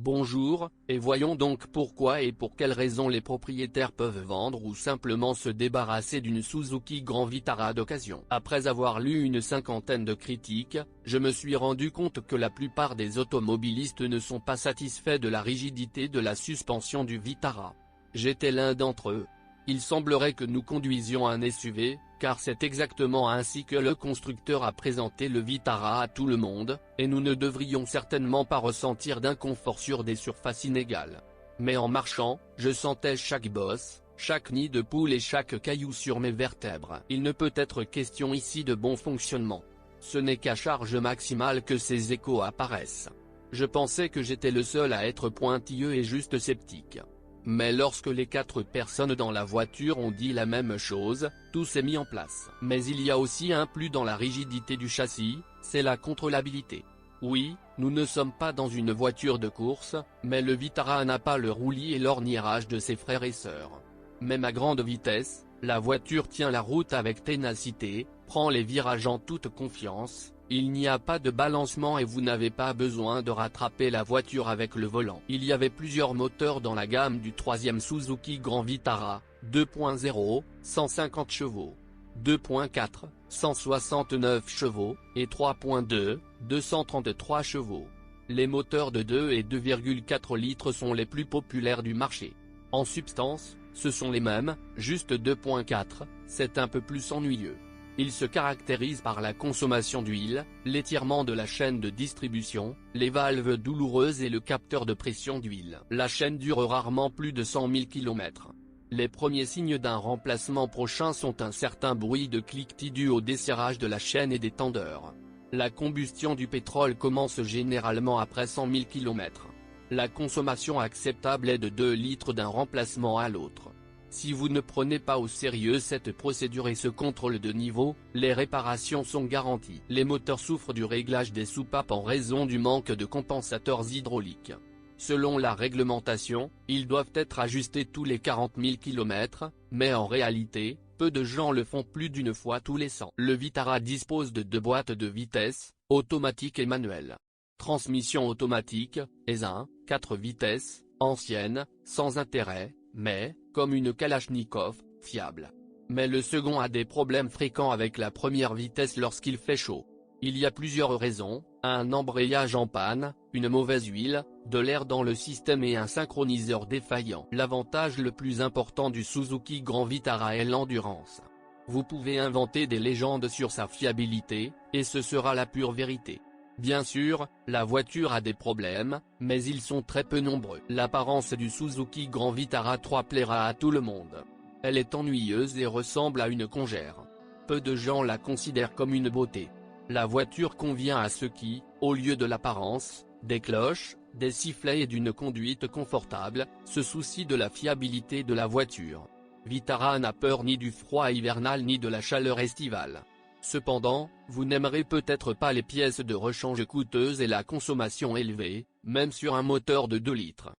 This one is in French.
Bonjour, et voyons donc pourquoi et pour quelles raisons les propriétaires peuvent vendre ou simplement se débarrasser d'une Suzuki Grand Vitara d'occasion. Après avoir lu une cinquantaine de critiques, je me suis rendu compte que la plupart des automobilistes ne sont pas satisfaits de la rigidité de la suspension du Vitara. J'étais l'un d'entre eux. Il semblerait que nous conduisions un SUV, car c'est exactement ainsi que le constructeur a présenté le Vitara à tout le monde, et nous ne devrions certainement pas ressentir d'inconfort sur des surfaces inégales. Mais en marchant, je sentais chaque bosse, chaque nid de poule et chaque caillou sur mes vertèbres. Il ne peut être question ici de bon fonctionnement. Ce n'est qu'à charge maximale que ces échos apparaissent. Je pensais que j'étais le seul à être pointilleux et juste sceptique. Mais lorsque les 4 personnes dans la voiture ont dit la même chose, tout s'est mis en place. Mais il y a aussi un plus dans la rigidité du châssis, c'est la contrôlabilité. Oui, nous ne sommes pas dans une voiture de course, mais le Vitara n'a pas le roulis et l'orniérage de ses frères et sœurs. Même à grande vitesse, la voiture tient la route avec ténacité, prend les virages en toute confiance. Il n'y a pas de balancement et vous n'avez pas besoin de rattraper la voiture avec le volant. Il y avait plusieurs moteurs dans la gamme du troisième Suzuki Grand Vitara, 2.0, 150 chevaux, 2.4, 169 chevaux, et 3.2, 233 chevaux. Les moteurs de 2 et 2,4 litres sont les plus populaires du marché. En substance, ce sont les mêmes, juste 2.4, c'est un peu plus ennuyeux. Il se caractérise par la consommation d'huile, l'étirement de la chaîne de distribution, les valves douloureuses et le capteur de pression d'huile. La chaîne dure rarement plus de 100 000 km. Les premiers signes d'un remplacement prochain sont un certain bruit de cliquetis dû au desserrage de la chaîne et des tendeurs. La combustion du pétrole commence généralement après 100 000 km. La consommation acceptable est de 2 litres d'un remplacement à l'autre. Si vous ne prenez pas au sérieux cette procédure et ce contrôle de niveau, les réparations sont garanties. Les moteurs souffrent du réglage des soupapes en raison du manque de compensateurs hydrauliques. Selon la réglementation, ils doivent être ajustés tous les 40 000 km, mais en réalité, peu de gens le font plus d'une fois tous les 100. Le Vitara dispose de 2 boîtes de vitesses, automatique et manuelle. Transmission automatique, ES1, 4 vitesses, ancienne, sans intérêt, mais, comme une Kalachnikov, fiable. Mais le second a des problèmes fréquents avec la première vitesse lorsqu'il fait chaud. Il y a plusieurs raisons, un embrayage en panne, une mauvaise huile, de l'air dans le système et un synchroniseur défaillant. L'avantage le plus important du Suzuki Grand Vitara est l'endurance. Vous pouvez inventer des légendes sur sa fiabilité, et ce sera la pure vérité. Bien sûr, la voiture a des problèmes, mais ils sont très peu nombreux. L'apparence du Suzuki Grand Vitara 3 plaira à tout le monde. Elle est ennuyeuse et ressemble à une congère. Peu de gens la considèrent comme une beauté. La voiture convient à ceux qui, au lieu de l'apparence, des cloches, des sifflets et d'une conduite confortable, se soucient de la fiabilité de la voiture. Vitara n'a peur ni du froid hivernal ni de la chaleur estivale. Cependant, vous n'aimerez peut-être pas les pièces de rechange coûteuses et la consommation élevée, même sur un moteur de 2 litres.